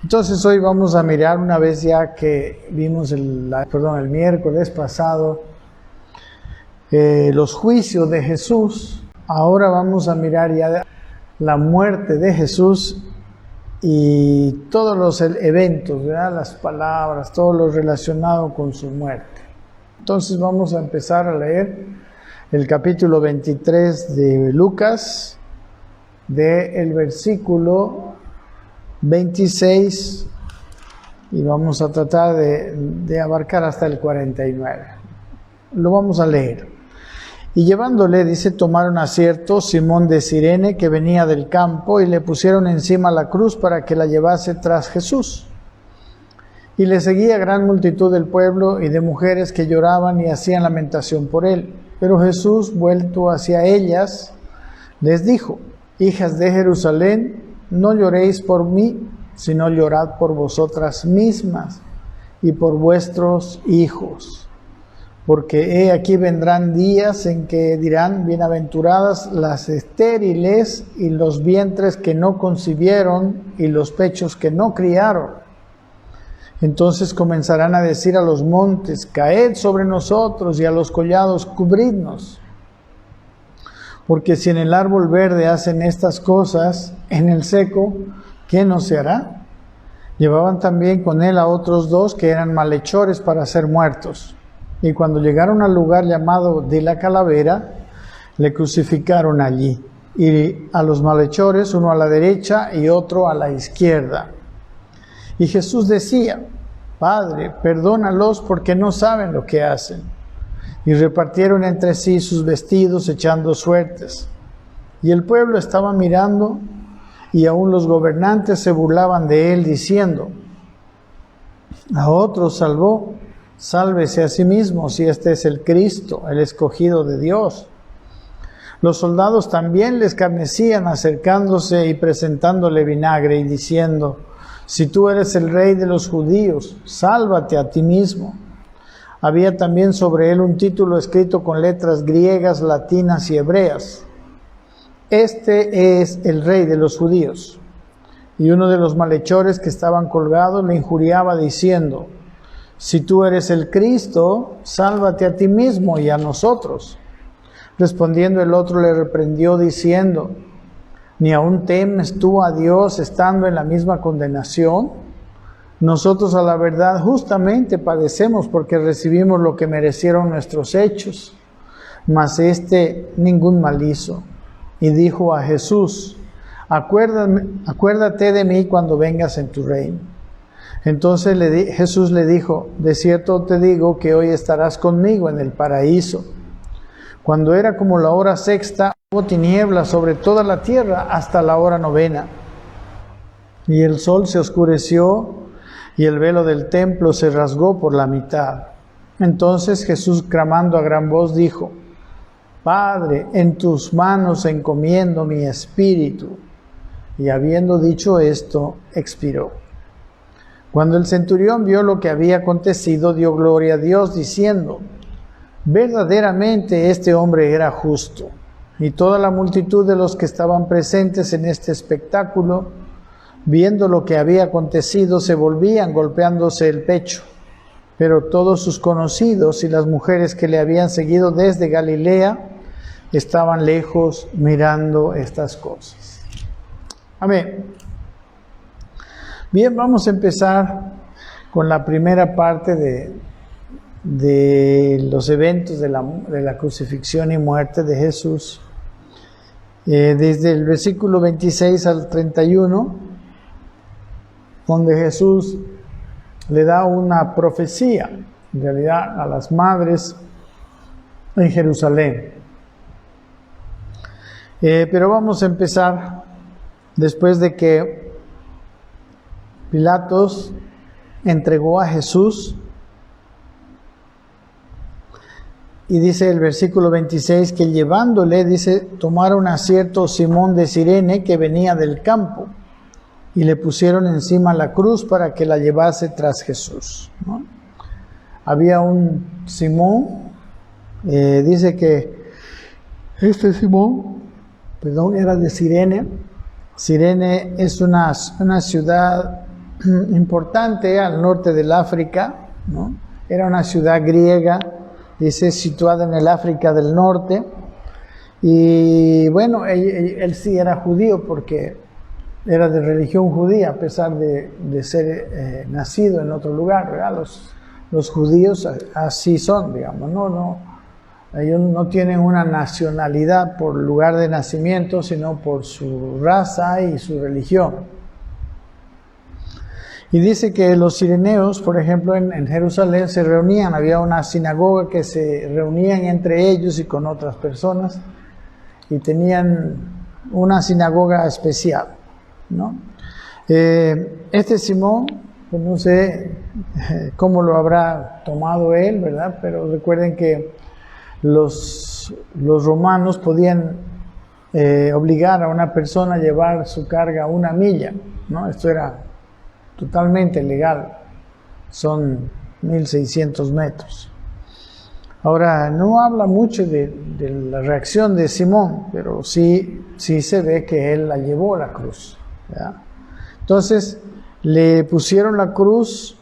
Entonces hoy vamos a mirar, una vez ya que vimos el miércoles pasado, los juicios de Jesús. Ahora vamos a mirar ya la muerte de Jesús y todos los eventos, ¿verdad? Las palabras, todo lo relacionado con su muerte. Entonces vamos a empezar a leer el capítulo 23 de Lucas, del versículo 26, y vamos a tratar de abarcar hasta el 49. Lo vamos a leer. Y llevándole, dice, tomaron acierto Simón de Cirene, que venía del campo, y le pusieron encima la cruz para que la llevase tras Jesús. Y le seguía gran multitud del pueblo y de mujeres que lloraban y hacían lamentación por él. Pero Jesús, vuelto hacia ellas, les dijo: hijas de Jerusalén, no lloréis por mí, sino llorad por vosotras mismas y por vuestros hijos. Porque he aquí vendrán días en que dirán: bienaventuradas las estériles y los vientres que no concibieron y los pechos que no criaron. Entonces comenzarán a decir a los montes: caed sobre nosotros, y a los collados: cubridnos. Porque si en el árbol verde hacen estas cosas, en el seco, ¿qué no se hará? Llevaban también con él a otros dos que eran malhechores para ser muertos. Y cuando llegaron al lugar llamado de la Calavera, le crucificaron allí. Y a los malhechores, uno a la derecha y otro a la izquierda. Y Jesús decía: Padre, perdónalos, porque no saben lo que hacen. Y repartieron entre sí sus vestidos, echando suertes. Y el pueblo estaba mirando, y aún los gobernantes se burlaban de él, diciendo: a otros salvó, sálvese a sí mismo, si este es el Cristo, el escogido de Dios. Los soldados también le escarnecían, acercándose y presentándole vinagre, y diciendo: si tú eres el rey de los judíos, sálvate a ti mismo. Había también sobre él un título escrito con letras griegas, latinas y hebreas: este es el rey de los judíos. Y uno de los malhechores que estaban colgados le injuriaba, diciendo: si tú eres el Cristo, sálvate a ti mismo y a nosotros. Respondiendo el otro le reprendió, diciendo: ¿ni aún temes tú a Dios, estando en la misma condenación? Nosotros a la verdad justamente padecemos, porque recibimos lo que merecieron nuestros hechos, mas éste ningún mal hizo. Y dijo a Jesús: acuérdate de mí cuando vengas en tu reino. Entonces Jesús le dijo: de cierto te digo que hoy estarás conmigo en el paraíso. Cuando era como la hora sexta, hubo tinieblas sobre toda la tierra hasta la hora novena. Y el sol se oscureció, y el velo del templo se rasgó por la mitad. Entonces Jesús, clamando a gran voz, dijo: Padre, en tus manos encomiendo mi espíritu. Y habiendo dicho esto, expiró. Cuando el centurión vio lo que había acontecido, dio gloria a Dios, diciendo: verdaderamente este hombre era justo. Y toda la multitud de los que estaban presentes en este espectáculo, viendo lo que había acontecido, se volvían golpeándose el pecho. Pero todos sus conocidos y las mujeres que le habían seguido desde Galilea estaban lejos mirando estas cosas. Amén. Bien, vamos a empezar con la primera parte de los eventos de la crucifixión y muerte de Jesús. Desde el versículo 26 al 31, donde Jesús le da una profecía, en realidad, a las madres en Jerusalén. Pero vamos a empezar después de que Pilatos entregó a Jesús, y dice el versículo 26 que llevándole, dice, tomaron a cierto Simón de Cirene que venía del campo, y le pusieron encima la cruz para que la llevase tras Jesús, ¿no? Había un Simón, dice que este Simón, era de Cirene. Cirene es una ciudad importante al norte del África, ¿no? Era una ciudad griega, dice, situada en el África del norte. Y bueno, él sí era judío porque era de religión judía, a pesar de ser nacido en otro lugar, ¿verdad? Los judíos así son, digamos, ellos no tienen una nacionalidad por lugar de nacimiento, sino por su raza y su religión. Y dice que los cireneos, por ejemplo, en Jerusalén se reunían, había una sinagoga que se reunían entre ellos y con otras personas, y tenían una sinagoga especial, ¿no? Este Simón, pues no sé cómo lo habrá tomado él, ¿verdad? Pero recuerden que los romanos podían obligar a una persona a llevar su carga 1 milla, ¿no? Esto era totalmente legal, son 1600 metros. Ahora, no habla mucho de la reacción de Simón, pero sí se ve que él la llevó la cruz, ¿verdad? Entonces, le pusieron la cruz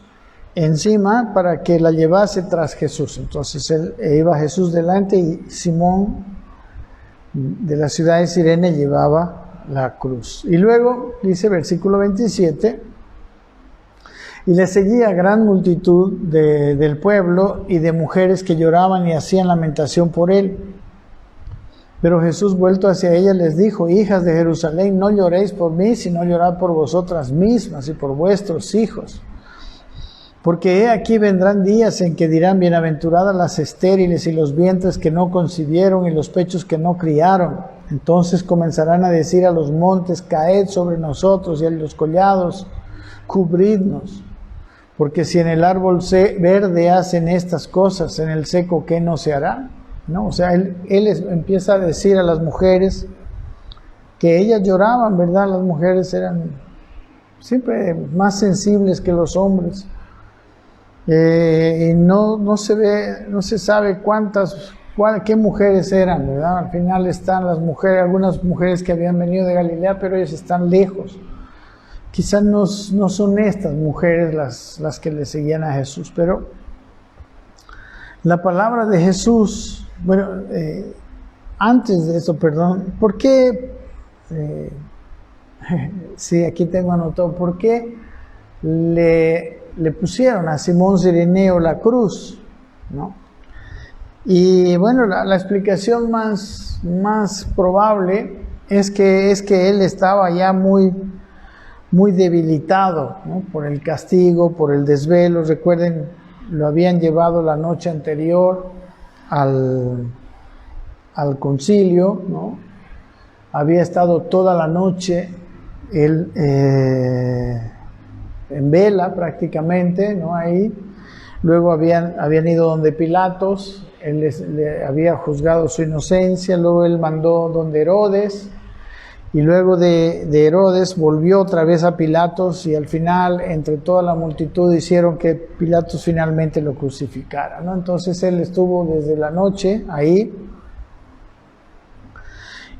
encima para que la llevase tras Jesús. Entonces, iba Jesús delante y Simón de la ciudad de Cirene llevaba la cruz. Y luego, dice versículo 27, y le seguía gran multitud del pueblo y de mujeres que lloraban y hacían lamentación por él. Pero Jesús, vuelto hacia ellas, les dijo: hijas de Jerusalén, no lloréis por mí, sino llorad por vosotras mismas y por vuestros hijos. Porque he aquí vendrán días en que dirán: bienaventuradas las estériles y los vientres que no concibieron y los pechos que no criaron. Entonces comenzarán a decir a los montes: caed sobre nosotros, y a los collados: cubridnos. Porque si en el árbol verde hacen estas cosas, en el seco, ¿qué no se hará? ¿No? O sea, él empieza a decir a las mujeres que ellas lloraban, ¿verdad? Las mujeres eran siempre más sensibles que los hombres. Y no se sabe qué mujeres eran, ¿verdad? Al final están las mujeres, algunas mujeres que habían venido de Galilea, pero ellas están lejos. Quizás no son estas mujeres las que le seguían a Jesús, pero la palabra de Jesús, bueno, antes de eso, perdón, ¿por qué? Sí, aquí tengo anotado, ¿por qué le pusieron a Simón Cireneo la cruz? ¿No? Y bueno, la explicación más probable es que él estaba ya muy debilitado, ¿no? Por el castigo, por el desvelo. Recuerden, lo habían llevado la noche anterior al concilio, ¿no? Había estado toda la noche él en vela prácticamente, ¿no? Ahí. Luego habían ido donde Pilatos, él le había juzgado su inocencia, luego él mandó donde Herodes, y luego de Herodes volvió otra vez a Pilatos, y al final, entre toda la multitud, hicieron que Pilatos finalmente lo crucificara, ¿no? Entonces él estuvo desde la noche ahí,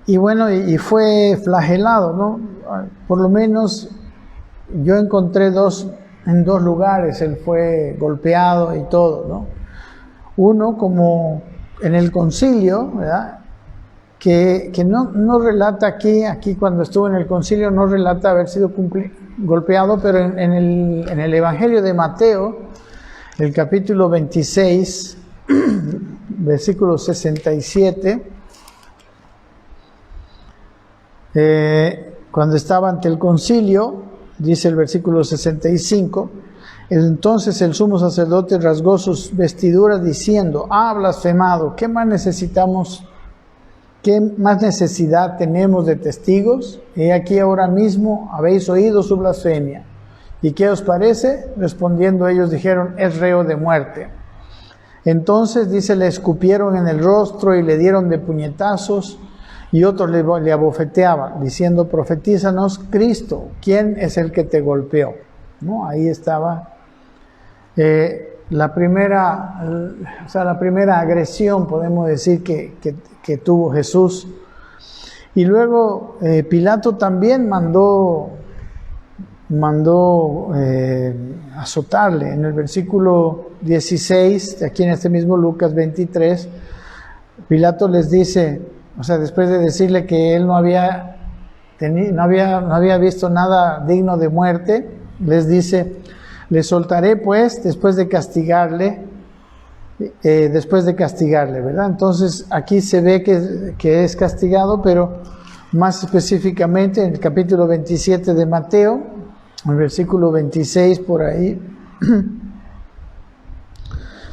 y bueno, y fue flagelado, ¿no? Por lo menos yo encontré en dos lugares él fue golpeado y todo, ¿no? Uno como en el concilio, ¿verdad? Que no relata aquí cuando estuvo en el concilio, no relata haber sido golpeado, pero en el Evangelio de Mateo, el capítulo 26, versículo 67, cuando estaba ante el concilio, dice el versículo 65, entonces el sumo sacerdote rasgó sus vestiduras diciendo: ha blasfemado, ¿qué más necesitamos? ¿Qué más necesidad tenemos de testigos? He aquí ahora mismo habéis oído su blasfemia. ¿Y qué os parece? Respondiendo ellos dijeron: es reo de muerte. Entonces, dice, le escupieron en el rostro y le dieron de puñetazos, y otros le abofeteaban, diciendo: profetízanos, Cristo, ¿quién es el que te golpeó? ¿No? Ahí estaba la primera agresión, podemos decir, que tuvo Jesús. Y luego Pilato también mandó mandó azotarle. En el versículo 16, aquí en este mismo Lucas 23, Pilato les dice, o sea, después de decirle que él no había visto nada digno de muerte, les dice, le soltaré pues después de castigarle, ¿verdad? Entonces aquí se ve que es castigado, pero más específicamente en el capítulo 27 de Mateo, el versículo 26 por ahí,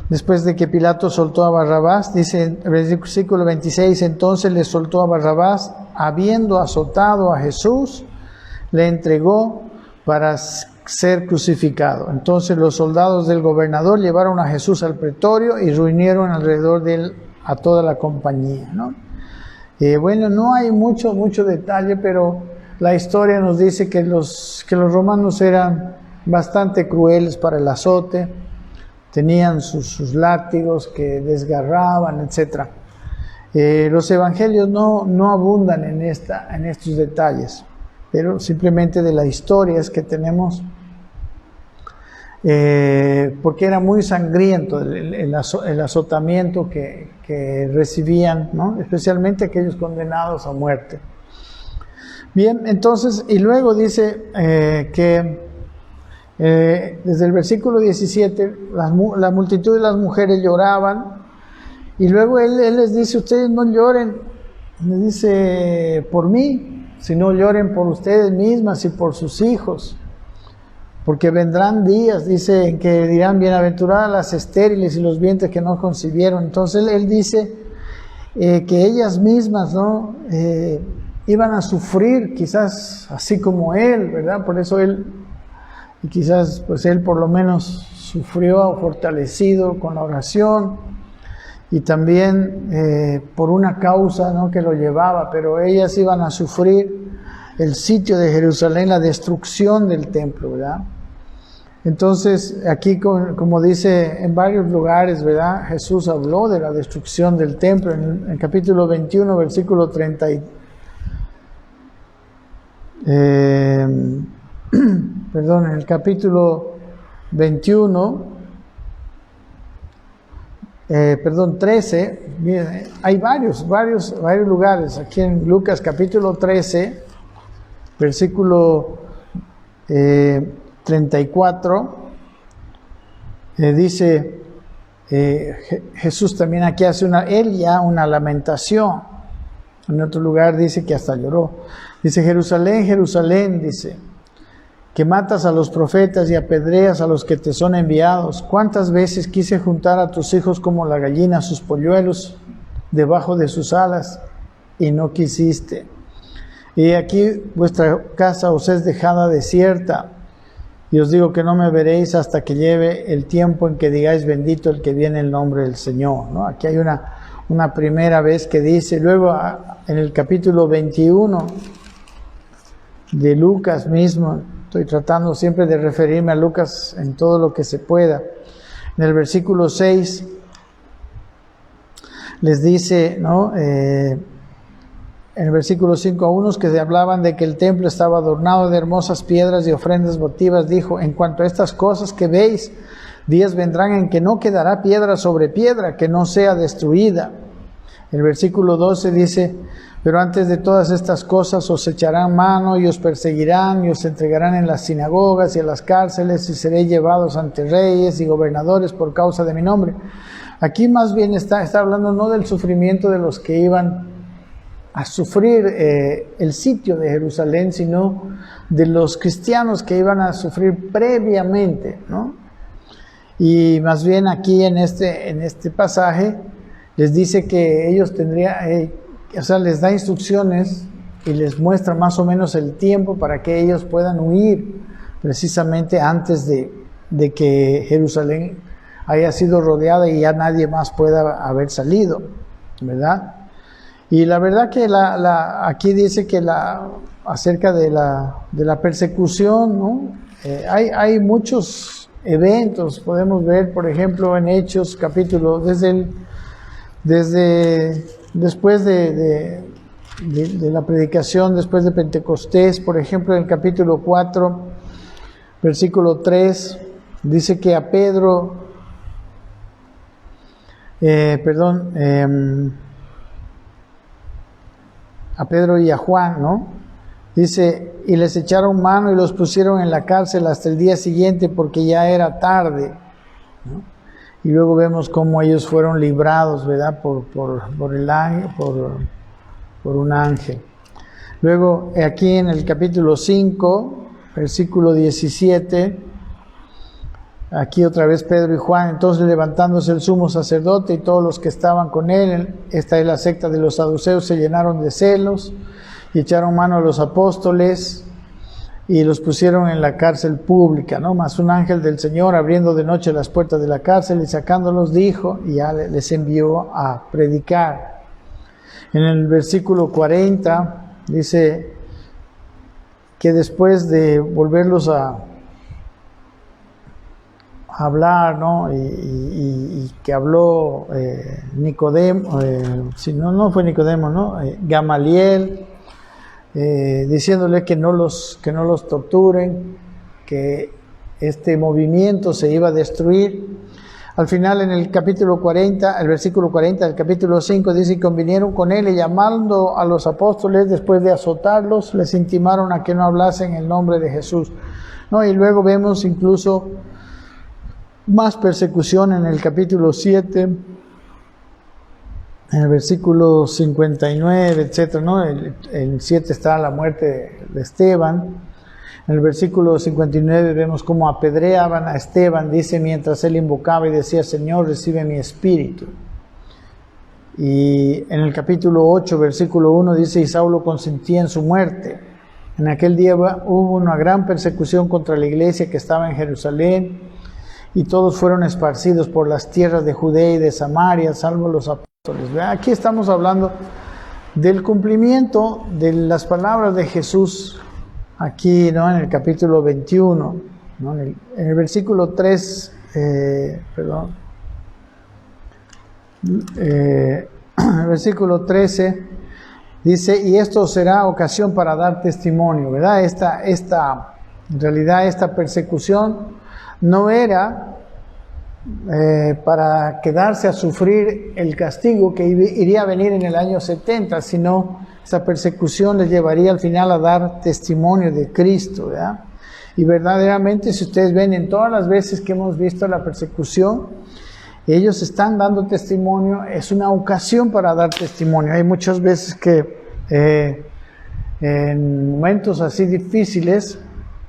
después de que Pilato soltó a Barrabás, dice el versículo 26, entonces le soltó a Barrabás, habiendo azotado a Jesús, le entregó para ser crucificado. Entonces los soldados del gobernador llevaron a Jesús al pretorio y reunieron alrededor de él a toda la compañía, ¿no? Bueno, no hay mucho detalle, pero la historia nos dice que los romanos eran bastante crueles para el azote, tenían sus látigos que desgarraban, etc. Los evangelios no abundan en estos detalles, pero simplemente de la historia es que tenemos, porque era muy sangriento el azotamiento que recibían, ¿no? Especialmente aquellos condenados a muerte. Bien, entonces, y luego dice que desde el versículo 17, la multitud de las mujeres lloraban, y luego él les dice, ustedes no lloren, les dice, por mí, sino lloren por ustedes mismas y por sus hijos, porque vendrán días, dice, en que dirán, bienaventuradas las estériles y los vientres que no concibieron. Entonces él dice que ellas mismas, ¿no? Iban a sufrir, quizás así como él, ¿verdad? Por eso él, y quizás pues él por lo menos sufrió fortalecido con la oración, y también por una causa, ¿no? Que lo llevaba, pero ellas iban a sufrir el sitio de Jerusalén, la destrucción del templo, ¿verdad? Entonces aquí, como dice en varios lugares, ¿verdad? Jesús habló de la destrucción del templo en el capítulo 21, versículo 30 perdón, en el capítulo 21, 13, miren, hay varios lugares. Aquí en Lucas capítulo 13, versículo 34, dice, Jesús también aquí hace una lamentación. En otro lugar dice que hasta lloró. Dice, Jerusalén, Jerusalén, dice, que matas a los profetas y apedreas a los que te son enviados. ¿Cuántas veces quise juntar a tus hijos como la gallina a sus polluelos debajo de sus alas, y no quisiste? Y aquí vuestra casa os es dejada desierta, y os digo que no me veréis hasta que lleve el tiempo en que digáis, bendito el que viene en nombre del Señor, ¿no? Aquí hay una primera vez que dice. Luego en el capítulo 21 de Lucas mismo, estoy tratando siempre de referirme a Lucas en todo lo que se pueda. En el versículo 6 les dice, ¿no? En el versículo 5, a unos que hablaban de que el templo estaba adornado de hermosas piedras y ofrendas votivas, dijo, en cuanto a estas cosas que veis, días vendrán en que no quedará piedra sobre piedra que no sea destruida. El versículo 12 dice, pero antes de todas estas cosas os echarán mano y os perseguirán y os entregarán en las sinagogas y en las cárceles, y seréis llevados ante reyes y gobernadores por causa de mi nombre. Aquí más bien está hablando no del sufrimiento de los que iban a sufrir el sitio de Jerusalén, sino de los cristianos que iban a sufrir previamente, ¿no? Y más bien aquí en este pasaje les dice que ellos tendrían, les da instrucciones y les muestra más o menos el tiempo para que ellos puedan huir, precisamente antes de que Jerusalén haya sido rodeada y ya nadie más pueda haber salido, ¿verdad? Y la verdad que aquí dice que acerca de la persecución, ¿no? Hay muchos eventos. Podemos ver, por ejemplo, en Hechos capítulo, después de la predicación, después de Pentecostés, por ejemplo, en el capítulo 4, versículo 3, dice que a Pedro, a Pedro y a Juan, ¿no? Dice, y les echaron mano y los pusieron en la cárcel hasta el día siguiente porque ya era tarde, ¿no? Y luego vemos cómo ellos fueron librados, ¿verdad? Por el ángel, por un ángel. Luego, aquí en el capítulo 5, versículo 17, aquí otra vez Pedro y Juan, entonces levantándose el sumo sacerdote y todos los que estaban con él, esta es la secta de los saduceos, se llenaron de celos y echaron mano a los apóstoles y los pusieron en la cárcel pública, ¿no? Mas un ángel del Señor, abriendo de noche las puertas de la cárcel y sacándolos, dijo, y ya les envió a predicar. En el versículo 40 dice que después de volverlos a hablar, ¿no? Y que habló Nicodemo, si no fue Nicodemo, ¿no? Gamaliel, diciéndole que no los torturen, que este movimiento se iba a destruir. Al final, en el capítulo 40, el versículo 40 del capítulo 5, dice, convinieron con él y llamando a los apóstoles, después de azotarlos, les intimaron a que no hablasen el nombre de Jesús, ¿no? Y luego vemos incluso más persecución en el capítulo 7, en el versículo 59, etc., ¿no? El 7 está la muerte de Esteban. En el versículo 59 vemos cómo apedreaban a Esteban, dice, mientras él invocaba y decía, Señor, recibe mi espíritu. Y en el capítulo 8, versículo 1, dice, y Saulo consentía en su muerte. En aquel día hubo una gran persecución contra la iglesia que estaba en Jerusalén, y todos fueron esparcidos por las tierras de Judea y de Samaria, salvo los apóstoles. Aquí estamos hablando del cumplimiento de las palabras de Jesús, aquí, ¿no? En el capítulo 21, ¿no? En el versículo 3, el versículo 13, dice, y esto será ocasión para dar testimonio, ¿verdad? En realidad esta persecución no era para quedarse a sufrir el castigo que iría a venir en el año 70, sino esa persecución les llevaría al final a dar testimonio de Cristo, ¿verdad? Y verdaderamente, si ustedes ven en todas las veces que hemos visto la persecución, ellos están dando testimonio, es una ocasión para dar testimonio. Hay muchas veces que en momentos así difíciles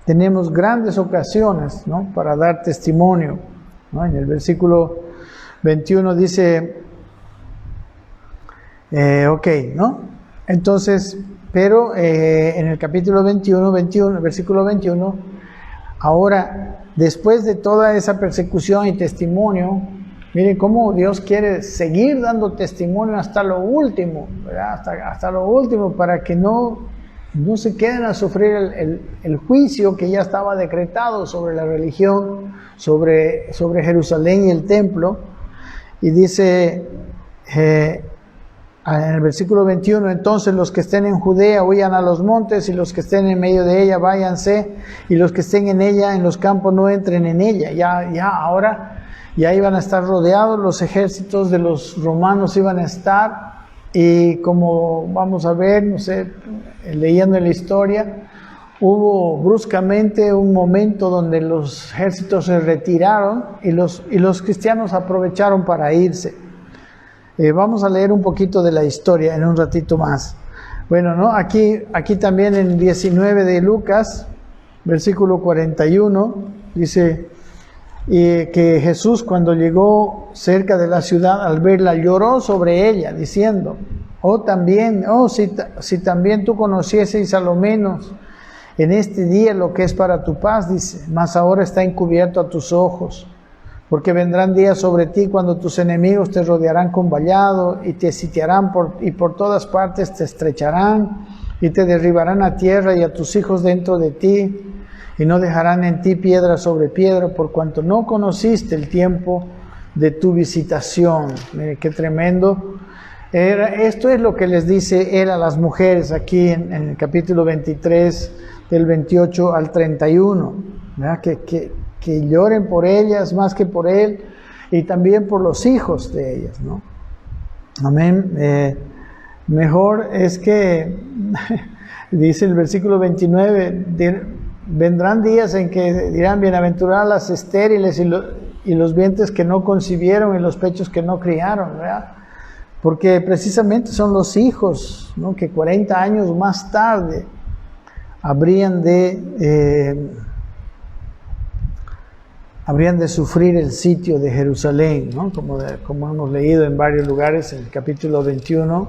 tenemos grandes ocasiones, ¿no? Para dar testimonio, ¿no? En el versículo 21 dice, ¿no? Entonces, pero en el capítulo 21, versículo 21, ahora, después de toda esa persecución y testimonio, miren cómo Dios quiere seguir dando testimonio hasta lo último, ¿verdad? Hasta lo último, para que no se queden a sufrir el juicio que ya estaba decretado sobre la religión, sobre Jerusalén y el templo. Y dice en el versículo 21, entonces los que estén en Judea huyan a los montes, y los que estén en medio de ella váyanse, y los que estén en ella, en los campos, no entren en ella. Ahora iban a estar rodeados, los ejércitos de los romanos iban a estar, y como vamos a ver, no sé, leyendo en la historia, hubo bruscamente un momento donde los ejércitos se retiraron y los cristianos aprovecharon para irse. Vamos a leer un poquito de la historia en un ratito más. Bueno, ¿no? Aquí también en 19 de Lucas, versículo 41, dice que Jesús, cuando llegó cerca de la ciudad, al verla, lloró sobre ella, diciendo, si también tú conocieseis a lo menos en este día lo que es para tu paz, dice, mas ahora está encubierto a tus ojos. Porque vendrán días sobre ti cuando tus enemigos te rodearán con vallado y te sitiarán y por todas partes te estrecharán y te derribarán a tierra y a tus hijos dentro de ti, y no dejarán en ti piedra sobre piedra, por cuanto no conociste el tiempo de tu visitación. Mire qué tremendo. Esto es lo que les dice él a las mujeres aquí en el capítulo 23, del 28 al 31. ¿verdad? Que lloren por ellas más que por él, y también por los hijos de ellas, ¿no? Amén. Mejor es que, dice el versículo 29, vendrán días en que dirán, bienaventuradas las estériles y los vientres que no concibieron y los pechos que no criaron, ¿verdad? Porque precisamente son los hijos, ¿no?, que 40 años más tarde habrían de sufrir el sitio de Jerusalén, ¿no? Como hemos leído en varios lugares, en el capítulo 21,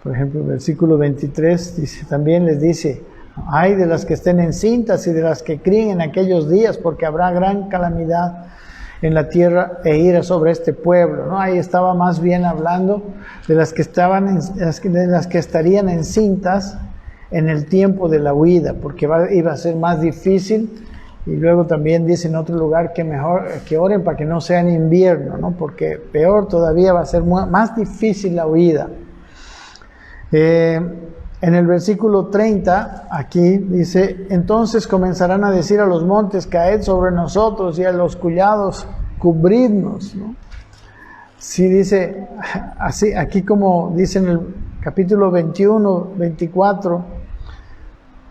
por ejemplo, el versículo 23, también les dice, ay de las que estén encintas y de las que críen en aquellos días, porque habrá gran calamidad en la tierra e ira sobre este pueblo, ¿no? Ahí estaba más bien hablando de las que estarían encintas en el tiempo de la huida, porque iba a ser más difícil. Y luego también dice en otro lugar que mejor que oren para que no sea en invierno, ¿no? Porque peor todavía va a ser más difícil la huida. En el versículo 30, aquí dice, entonces comenzarán a decir a los montes, caed sobre nosotros, y a los collados, cubridnos, ¿no? Sí dice, así, aquí como dice en el capítulo 21, 24,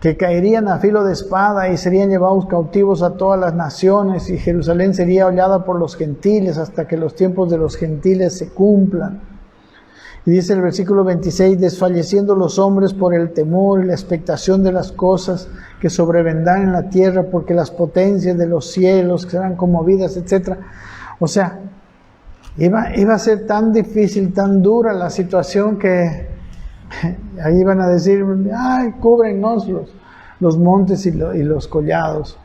que caerían a filo de espada y serían llevados cautivos a todas las naciones, y Jerusalén sería hollada por los gentiles hasta que los tiempos de los gentiles se cumplan. Y dice el versículo 26, desfalleciendo los hombres por el temor y la expectación de las cosas que sobrevendrán en la tierra, porque las potencias de los cielos serán conmovidas, etc. O sea, iba a ser tan difícil, tan dura la situación que ahí iban a decir, ay, cúbrennos los montes y los collados,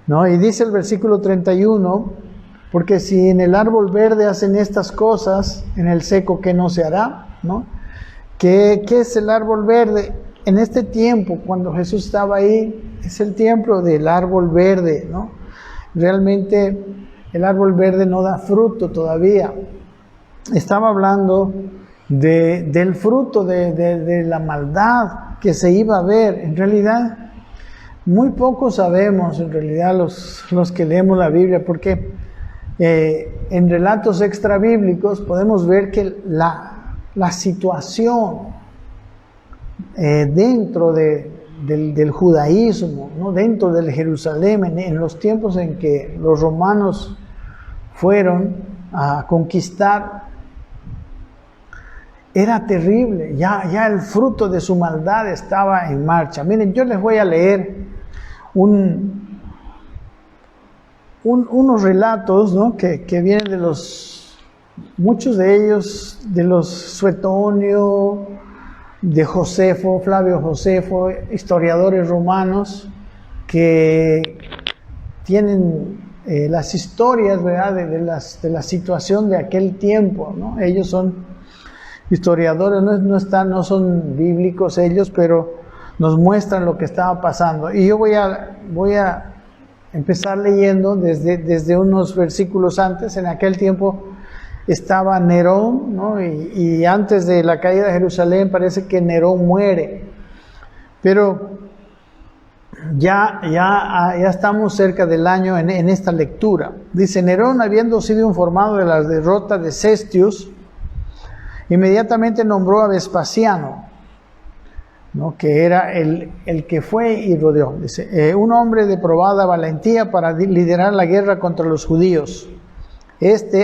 ¿no? Y dice el versículo 31, porque si en el árbol verde hacen estas cosas, en el seco, ¿qué no se hará? ¿No? ¿Qué es el árbol verde? En este tiempo, cuando Jesús estaba ahí, es el tiempo del árbol verde, ¿no? Realmente el árbol verde no da fruto todavía. Estaba hablando del fruto de la maldad que se iba a ver. En realidad, muy poco sabemos, en realidad, los que leemos la Biblia, porque en relatos extrabíblicos podemos ver que la situación dentro del judaísmo, ¿no?, dentro del Jerusalén, en los tiempos en que los romanos fueron a conquistar, era terrible. Ya el fruto de su maldad estaba en marcha. Miren, yo les voy a leer unos relatos, ¿no?, que vienen de muchos de ellos, de los Suetonio, de Josefo, Flavio Josefo, historiadores romanos, que tienen las historias, ¿verdad?, de la situación de aquel tiempo, ¿no? Ellos son historiadores, no son bíblicos ellos, pero nos muestran lo que estaba pasando. Y yo voy a empezar leyendo desde unos versículos antes. En aquel tiempo estaba Nerón, ¿no? Y antes de la caída de Jerusalén parece que Nerón muere. Pero ya estamos cerca del año en esta lectura. Dice, Nerón, habiendo sido informado de la derrota de Cestius, inmediatamente nombró a Vespasiano, ¿no?, que era el que fue y rodeó. Dice, un hombre de probada valentía para liderar la guerra contra los judíos.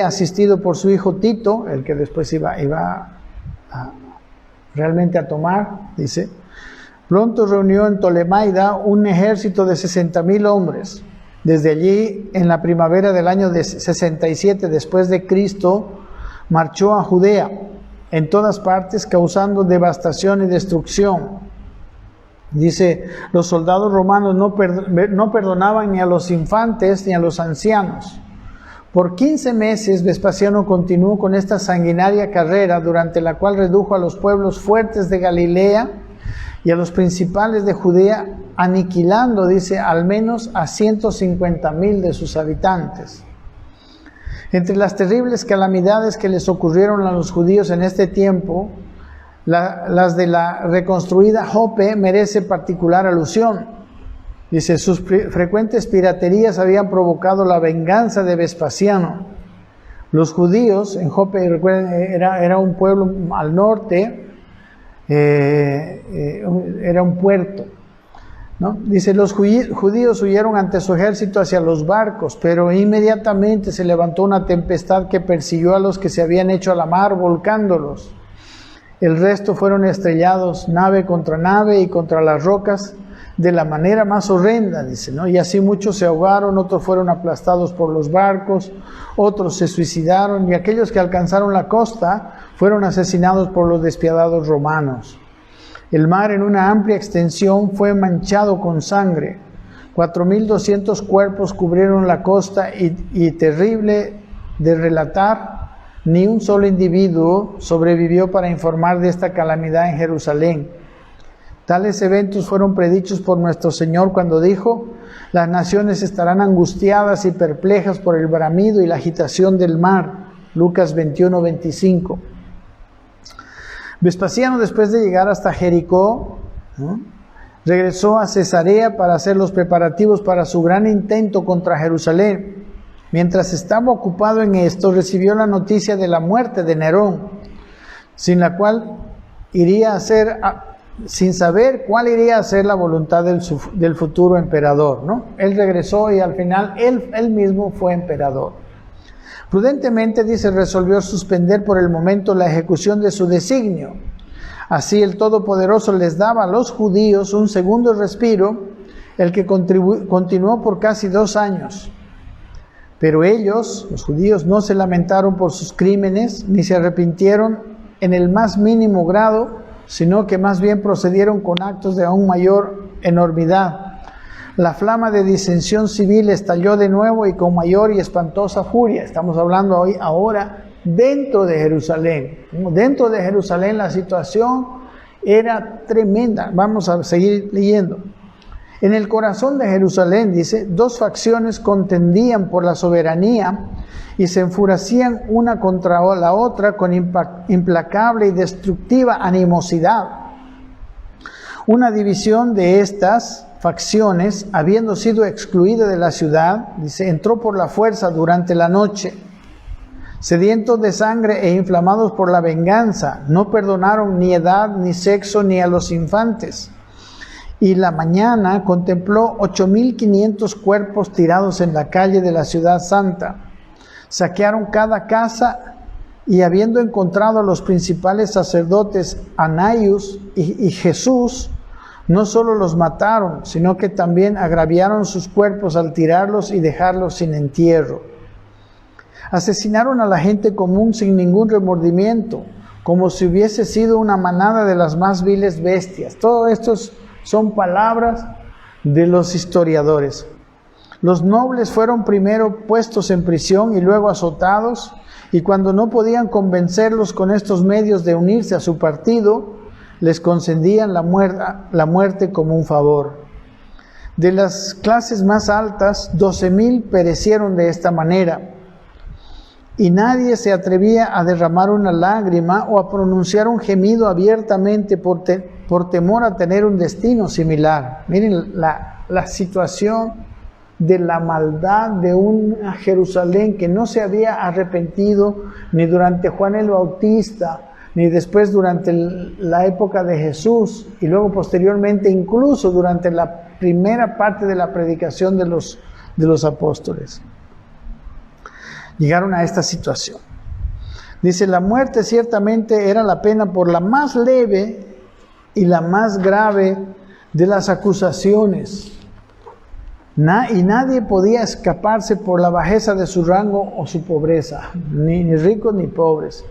Asistido por su hijo Tito, el que después iba realmente a tomar, dice, pronto reunió en Tolemaida un ejército de 60,000 hombres. Desde allí, en la primavera del año de 67 después de Cristo, marchó a Judea, en todas partes, causando devastación y destrucción. Dice, los soldados romanos no perdonaban ni a los infantes ni a los ancianos. Por 15 meses Vespasiano continuó con esta sanguinaria carrera, durante la cual redujo a los pueblos fuertes de Galilea y a los principales de Judea, aniquilando, dice, al menos a 150,000 de sus habitantes. Entre las terribles calamidades que les ocurrieron a los judíos en este tiempo, las de la reconstruida Jope merece particular alusión. Dice, sus frecuentes piraterías habían provocado la venganza de Vespasiano. Los judíos en Jope, recuerden, era un pueblo al norte, era un puerto, ¿no? Dice, los judíos huyeron ante su ejército hacia los barcos, pero inmediatamente se levantó una tempestad que persiguió a los que se habían hecho a la mar, volcándolos. El resto fueron estrellados nave contra nave y contra las rocas de la manera más horrenda, dice, ¿no? Y así muchos se ahogaron, otros fueron aplastados por los barcos, otros se suicidaron, y aquellos que alcanzaron la costa fueron asesinados por los despiadados romanos. El mar en una amplia extensión fue manchado con sangre. 4.200 cuerpos cubrieron la costa y terrible de relatar, ni un solo individuo sobrevivió para informar de esta calamidad en Jerusalén. Tales eventos fueron predichos por nuestro Señor cuando dijo: las naciones estarán angustiadas y perplejas por el bramido y la agitación del mar. Lucas 21:25. Vespasiano, después de llegar hasta Jericó, ¿no?, regresó a Cesarea para hacer los preparativos para su gran intento contra Jerusalén. Mientras estaba ocupado en esto, recibió la noticia de la muerte de Nerón, sin saber cuál iría a ser la voluntad del futuro emperador, ¿no? Él regresó y al final él mismo fue emperador. Prudentemente, dice, resolvió suspender por el momento la ejecución de su designio. Así el Todopoderoso les daba a los judíos un segundo respiro, el que continuó por casi 2 años. Pero ellos, los judíos, no se lamentaron por sus crímenes, ni se arrepintieron en el más mínimo grado, sino que más bien procedieron con actos de aún mayor enormidad. La flama de disensión civil estalló de nuevo y con mayor y espantosa furia. Estamos hablando hoy, ahora, dentro de Jerusalén. Dentro de Jerusalén la situación era tremenda. Vamos a seguir leyendo. En el corazón de Jerusalén, dice, 2 facciones contendían por la soberanía y se enfurecían una contra la otra con implacable y destructiva animosidad. Una división de estas facciones, habiendo sido excluida de la ciudad, dice, entró por la fuerza durante la noche. Sedientos de sangre e inflamados por la venganza, no perdonaron ni edad, ni sexo, ni a los infantes. Y la mañana contempló 8.500 cuerpos tirados en la calle de la ciudad santa. Saquearon cada casa y, habiendo encontrado a los principales sacerdotes Anaius y Jesús, no solo los mataron, sino que también agraviaron sus cuerpos al tirarlos y dejarlos sin entierro. Asesinaron a la gente común sin ningún remordimiento, como si hubiese sido una manada de las más viles bestias. Todo esto son palabras de los historiadores. Los nobles fueron primero puestos en prisión y luego azotados, y cuando no podían convencerlos con estos medios de unirse a su partido, les concedían la muerte como un favor. De las clases más altas, 12.000 perecieron de esta manera, y nadie se atrevía a derramar una lágrima o a pronunciar un gemido abiertamente por temor a tener un destino similar. Miren la situación de la maldad de una Jerusalén que no se había arrepentido ni durante Juan el Bautista, ni después durante la época de Jesús, y luego posteriormente incluso durante la primera parte de la predicación de los apóstoles. Llegaron a esta situación. Dice, la muerte ciertamente era la pena por la más leve y la más grave de las acusaciones. Y nadie podía escaparse por la bajeza de su rango o su pobreza, ni ricos ni pobres.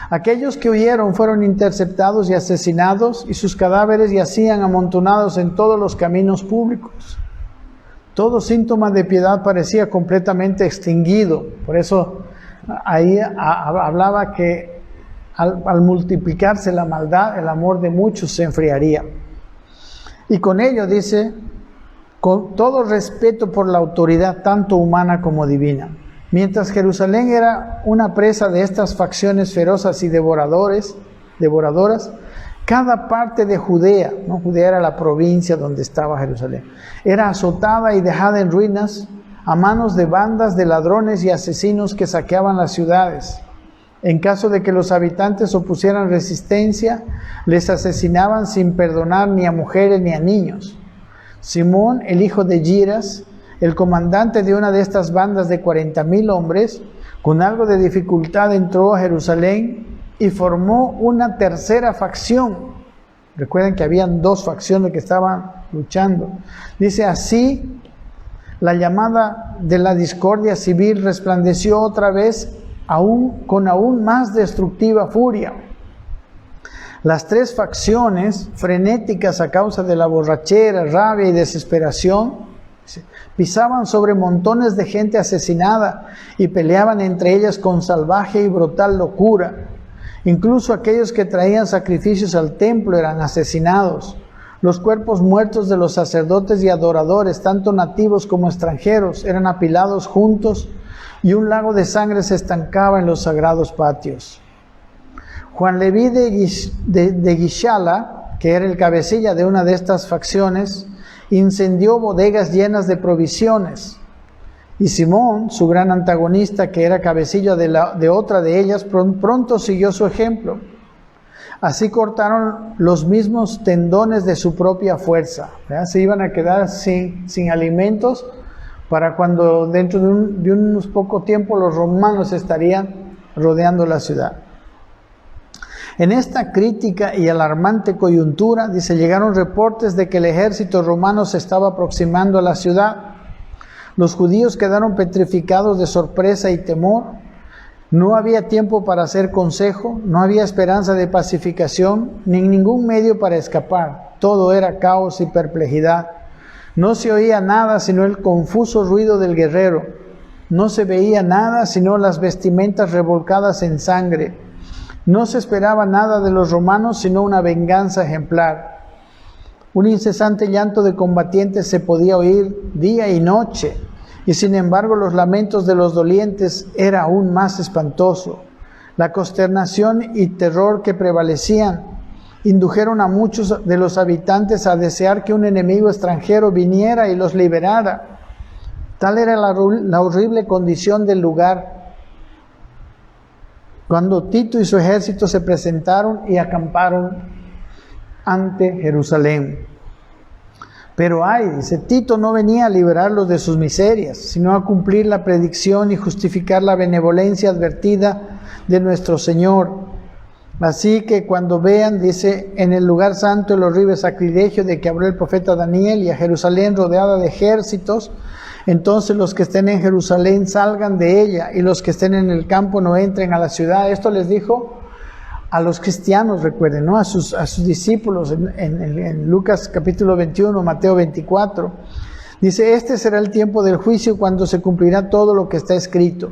Aquellos que huyeron fueron interceptados y asesinados, y sus cadáveres yacían amontonados en todos los caminos públicos. Todo síntoma de piedad parecía completamente extinguido. Por eso ahí hablaba que al multiplicarse la maldad, el amor de muchos se enfriaría. Y con ello, dice, con todo respeto por la autoridad tanto humana como divina. Mientras Jerusalén era una presa de estas facciones ferozas y devoradoras, Cada parte de Judea, ¿no? Judea era la provincia donde estaba Jerusalén, era azotada y dejada en ruinas a manos de bandas de ladrones y asesinos que saqueaban las ciudades. En caso de que los habitantes opusieran resistencia, les asesinaban sin perdonar ni a mujeres ni a niños. Simón, el hijo de Giras, el comandante de una de estas bandas de 40,000 hombres, con algo de dificultad entró a Jerusalén y formó una tercera facción. Recuerden que habían 2 facciones que estaban luchando. Dice así, la llamada de la discordia civil resplandeció otra vez con aún más destructiva furia. Las 3 facciones, frenéticas a causa de la borrachera, rabia y desesperación, pisaban sobre montones de gente asesinada y peleaban entre ellas con salvaje y brutal locura. Incluso aquellos que traían sacrificios al templo eran asesinados. Los cuerpos muertos de los sacerdotes y adoradores, tanto nativos como extranjeros, eran apilados juntos y un lago de sangre se estancaba en los sagrados patios. Juan Leví de Gishala, que era el cabecilla de una de estas facciones, incendió bodegas llenas de provisiones. Y Simón, su gran antagonista, que era cabecilla de otra de ellas, pronto siguió su ejemplo. Así cortaron los mismos tendones de su propia fuerza. ¿Verdad? Se iban a quedar sin alimentos para cuando dentro de unos poco tiempo los romanos estarían rodeando la ciudad. En esta crítica y alarmante coyuntura, dice, llegaron reportes de que el ejército romano se estaba aproximando a la ciudad. Los judíos quedaron petrificados de sorpresa y temor. No había tiempo para hacer consejo, no había esperanza de pacificación, ni ningún medio para escapar. Todo era caos y perplejidad. No se oía nada sino el confuso ruido del guerrero. No se veía nada sino las vestimentas revolcadas en sangre. No se esperaba nada de los romanos sino una venganza ejemplar. Un incesante llanto de combatientes se podía oír día y noche, y sin embargo los lamentos de los dolientes era aún más espantoso. La consternación y terror que prevalecían indujeron a muchos de los habitantes a desear que un enemigo extranjero viniera y los liberara. Tal era la horrible condición del lugar cuando Tito y su ejército se presentaron y acamparon ante Jerusalén. Pero dice, Tito no venía a liberarlos de sus miserias, sino a cumplir la predicción y justificar la benevolencia advertida de nuestro Señor. Así que cuando vean, dice, en el lugar santo el horrible sacrilegio de que habló el profeta Daniel y a Jerusalén rodeada de ejércitos, entonces los que estén en Jerusalén salgan de ella y los que estén en el campo no entren a la ciudad. Esto les dijo a los cristianos, recuerden, ¿no? a sus discípulos en Lucas capítulo 21, Mateo 24. Dice, este será el tiempo del juicio cuando se cumplirá todo lo que está escrito.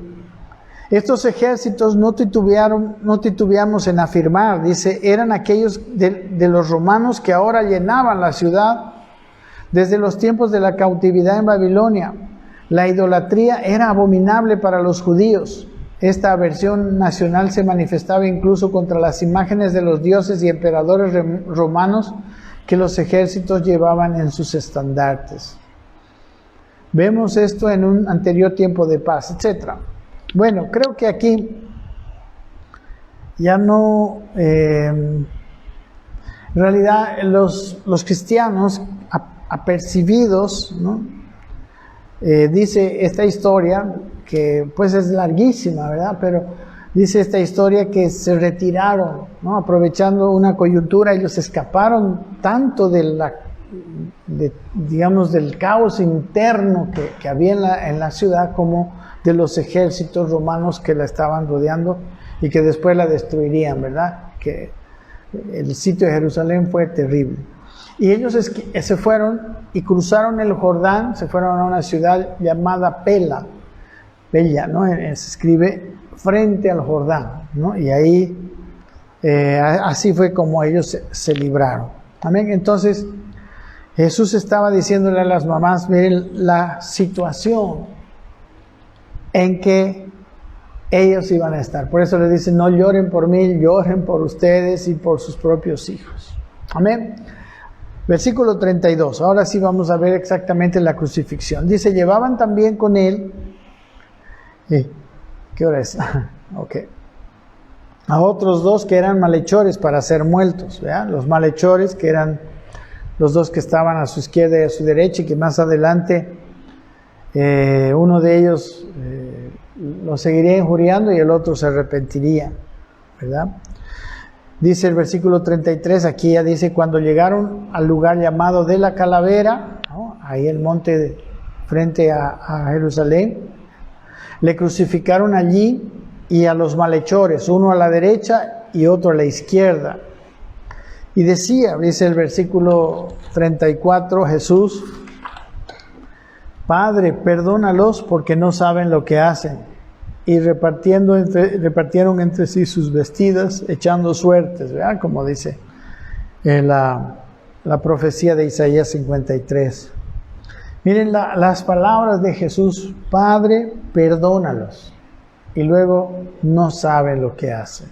Estos ejércitos no titubeamos en afirmar, dice, eran aquellos de los romanos que ahora llenaban la ciudad. Desde los tiempos de la cautividad en Babilonia, la idolatría era abominable para los judíos. Esta aversión nacional se manifestaba incluso contra las imágenes de los dioses y emperadores romanos que los ejércitos llevaban en sus estandartes. Vemos esto en un anterior tiempo de paz, etc. Bueno, creo que aquí ya no... en realidad los cristianos apercibidos, ¿no? Dice esta historia, que pues es larguísima, ¿verdad? Pero dice esta historia que se retiraron, ¿no? Aprovechando una coyuntura, ellos escaparon tanto digamos, del caos interno que había en la ciudad, como de los ejércitos romanos que la estaban rodeando y que después la destruirían, ¿verdad? Que el sitio de Jerusalén fue terrible. Y ellos se fueron y cruzaron el Jordán, se fueron a una ciudad llamada Pella, ¿no? Se escribe frente al Jordán, ¿no? Y ahí, así fue como ellos se libraron. Amén. Entonces, Jesús estaba diciéndole a las mamás, miren la situación en que ellos iban a estar. Por eso le dicen, no lloren por mí, lloren por ustedes y por sus propios hijos. Amén. Versículo 32. Ahora sí vamos a ver exactamente la crucifixión. Dice, llevaban también con él... ¿Qué hora es? Ok. A otros dos que eran malhechores para ser muertos. ¿Vean? Los malhechores, que eran los dos que estaban a su izquierda y a su derecha, y que más adelante uno de ellos lo seguiría injuriando y el otro se arrepentiría, ¿verdad? Dice el versículo 33, aquí ya dice, cuando llegaron al lugar llamado de la Calavera, ¿no? Ahí el monte frente a Jerusalén, le crucificaron allí y a los malhechores, uno a la derecha y otro a la izquierda. Y decía, dice el versículo 34, Jesús, Padre, perdónalos porque no saben lo que hacen. Y repartieron entre sí sus vestidas, echando suertes, ¿verdad? Como dice la profecía de Isaías 53. Miren las palabras de Jesús, Padre, perdónalos. Y luego no saben lo que hacen.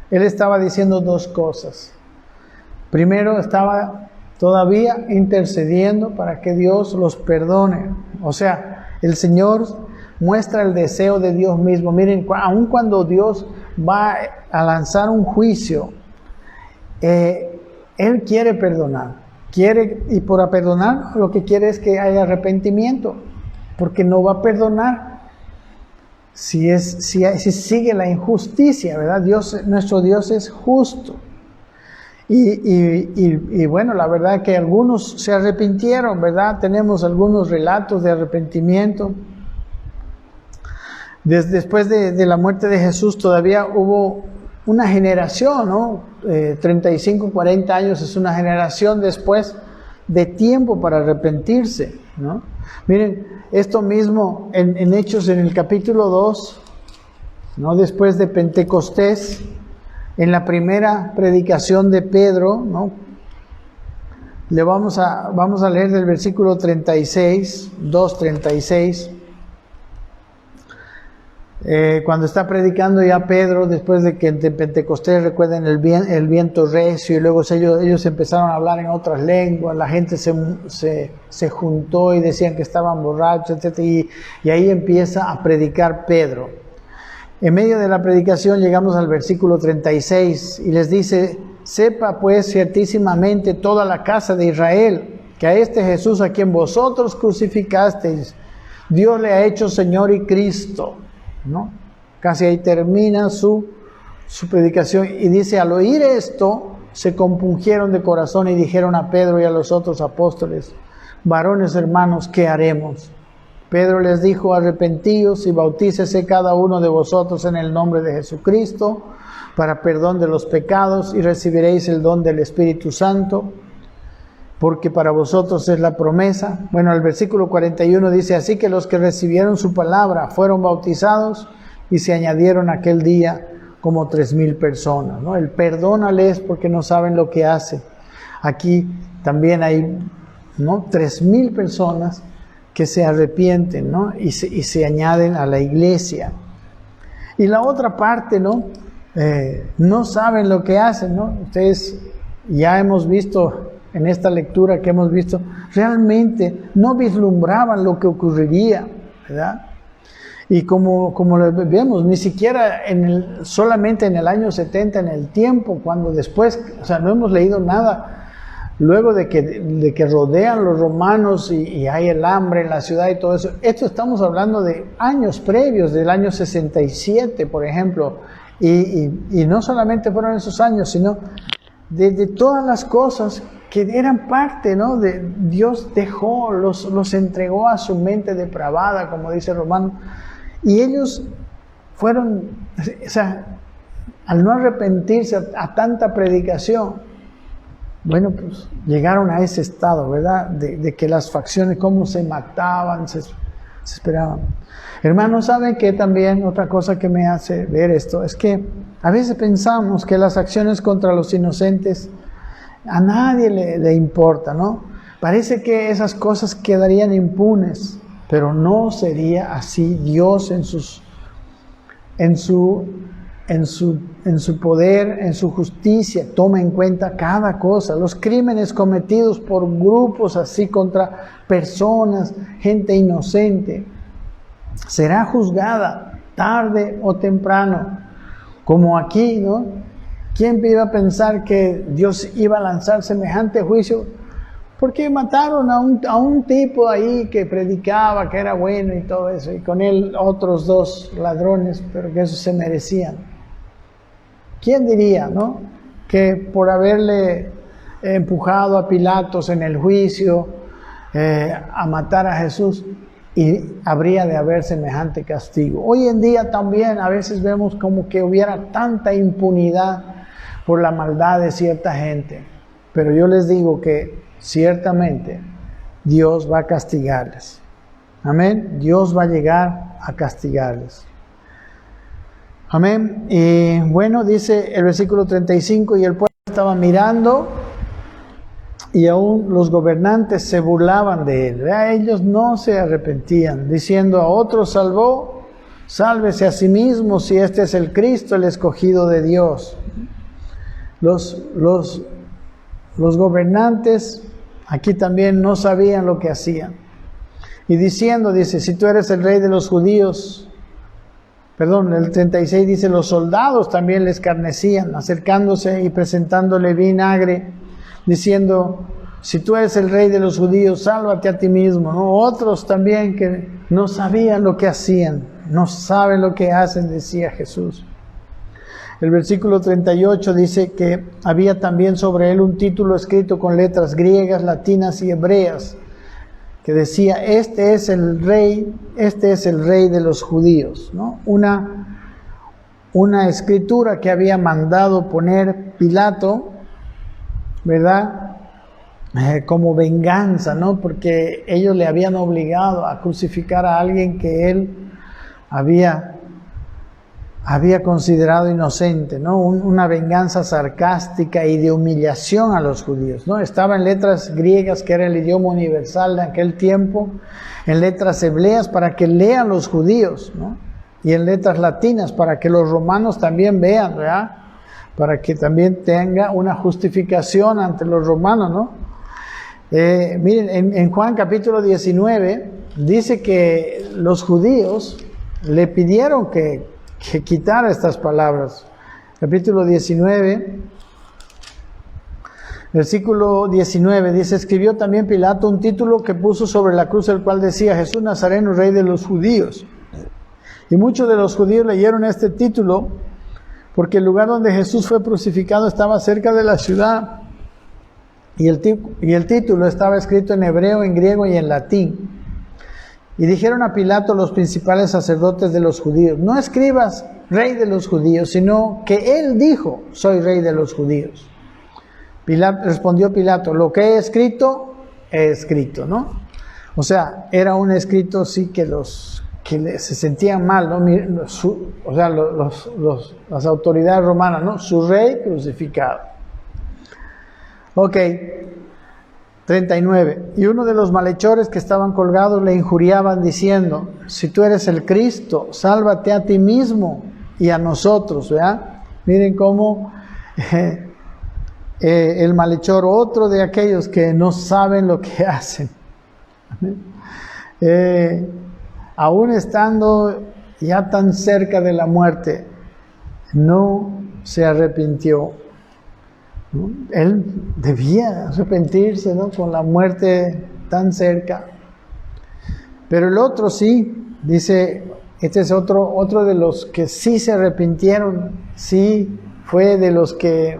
Él estaba diciendo dos cosas. Primero, estaba todavía intercediendo para que Dios los perdone. O sea, el Señor muestra el deseo de Dios mismo. Miren, aun cuando Dios va a lanzar un juicio, Él quiere perdonar. Y por perdonar lo que quiere es que haya arrepentimiento, porque no va a perdonar si sigue la injusticia, ¿verdad? Nuestro Dios es justo. Y bueno, la verdad que algunos se arrepintieron, ¿verdad? Tenemos algunos relatos de arrepentimiento. Después de la muerte de Jesús todavía hubo una generación, ¿no? 35, 40 años es una generación después de tiempo para arrepentirse, ¿no? Miren, esto mismo en Hechos en el capítulo 2, ¿no? Después de Pentecostés, en la primera predicación de Pedro, ¿no? Vamos a leer del versículo 36, 2:36. Cuando está predicando ya Pedro, después de que en Pentecostés, recuerden el viento recio, y luego ellos empezaron a hablar en otras lenguas, la gente se juntó y decían que estaban borrachos, etc. Y ahí empieza a predicar Pedro. En medio de la predicación llegamos al versículo 36 y les dice, sepa pues ciertísimamente toda la casa de Israel, que a este Jesús a quien vosotros crucificasteis, Dios le ha hecho Señor y Cristo, ¿no? Casi ahí termina su predicación y dice, al oír esto, se compungieron de corazón y dijeron a Pedro y a los otros apóstoles, varones hermanos, ¿qué haremos? Pedro les dijo, arrepentíos y bautícese cada uno de vosotros en el nombre de Jesucristo para perdón de los pecados y recibiréis el don del Espíritu Santo, porque para vosotros es la promesa. Bueno, el versículo 41 dice, así que los que recibieron su palabra fueron bautizados y se añadieron aquel día como 3,000 personas, ¿no? El perdónales porque no saben lo que hacen. Aquí también hay, ¿no? 3,000 personas que se arrepienten, ¿no? Y se añaden a la iglesia. Y la otra parte, ¿no? No saben lo que hacen, ¿no? Ustedes ya hemos visto en esta lectura que hemos visto, realmente no vislumbraban lo que ocurriría, ¿verdad? Y como lo vemos, ni siquiera solamente en el año 70, en el tiempo, cuando después, o sea, no hemos leído nada. Luego de que rodean los romanos y hay el hambre en la ciudad y todo eso, esto estamos hablando de años previos, del año 67, por ejemplo, y no solamente fueron esos años, sino de todas las cosas que eran parte, ¿no? Dios los entregó a su mente depravada, como dice Romano, y ellos fueron, o sea, al no arrepentirse a tanta predicación, bueno, pues llegaron a ese estado, ¿verdad? De que las facciones, cómo se mataban, se esperaban. Hermanos, ¿saben qué? También otra cosa que me hace ver esto es que a veces pensamos que las acciones contra los inocentes a nadie le importa, ¿no? Parece que esas cosas quedarían impunes, pero no sería así. Dios en su poder, en su justicia, toma en cuenta cada cosa. Los crímenes cometidos por grupos así contra personas, gente inocente, será juzgada tarde o temprano, como aquí, ¿no? ¿Quién iba a pensar que Dios iba a lanzar semejante juicio? Porque mataron a un tipo ahí que predicaba, que era bueno y todo eso, y con él otros 2 ladrones, pero que eso se merecían. ¿Quién diría, no? Que por haberle empujado a Pilatos en el juicio a matar a Jesús, y habría de haber semejante castigo. Hoy en día también a veces vemos como que hubiera tanta impunidad por la maldad de cierta gente, pero yo les digo que ciertamente Dios va a castigarles. Amén. Dios va a llegar a castigarles. Amén. Y bueno, dice el versículo 35, y el pueblo estaba mirando, y aún los gobernantes se burlaban de él. Ellos no se arrepentían, diciendo: a otros salvó, sálvese a sí mismo, si este es el Cristo, el escogido de Dios. Los gobernantes aquí también no sabían lo que hacían. Y diciendo, dice: si tú eres el rey de los judíos. Perdón, el 36 dice: los soldados también le escarnecían, acercándose y presentándole vinagre, diciendo: si tú eres el rey de los judíos, sálvate a ti mismo, ¿no? Otros también que no sabían lo que hacían, no saben lo que hacen, decía Jesús. El versículo 38 dice que había también sobre él un título escrito con letras griegas, latinas y hebreas, que decía: este es el rey de los judíos, ¿no? Una escritura que había mandado poner Pilato, ¿verdad? Como venganza, ¿no? Porque ellos le habían obligado a crucificar a alguien que él había considerado inocente, ¿no? Una venganza sarcástica y de humillación a los judíos, ¿no? Estaba en letras griegas, que era el idioma universal de aquel tiempo, en letras hebreas para que lean los judíos, ¿no? Y en letras latinas para que los romanos también vean, ¿verdad? Para que también tenga una justificación ante los romanos, ¿no? Miren, en Juan capítulo 19 dice que los judíos le pidieron que quitara estas palabras. Capítulo 19, versículo 19 dice: escribió también Pilato un título que puso sobre la cruz, el cual decía: Jesús Nazareno, rey de los judíos. Y muchos de los judíos leyeron este título, porque el lugar donde Jesús fue crucificado estaba cerca de la ciudad, y el título estaba escrito en hebreo, en griego y en latín. Y dijeron a Pilato los principales sacerdotes de los judíos: no escribas rey de los judíos, sino que él dijo: soy rey de los judíos. Respondió Pilato: lo que he escrito, ¿no? O sea, era un escrito sí que se sentían mal, ¿no? Las autoridades romanas, ¿no? Su rey crucificado. Ok. 39. Y uno de los malhechores que estaban colgados le injuriaban diciendo: si tú eres el Cristo, sálvate a ti mismo y a nosotros, ¿verdad? Miren cómo el malhechor, otro de aquellos que no saben lo que hacen, aún estando ya tan cerca de la muerte, no se arrepintió. ¿No? Él debía arrepentirse, ¿no? Con la muerte tan cerca. Pero el otro sí, dice, este es otro de los que sí se arrepintieron, sí fue de los que,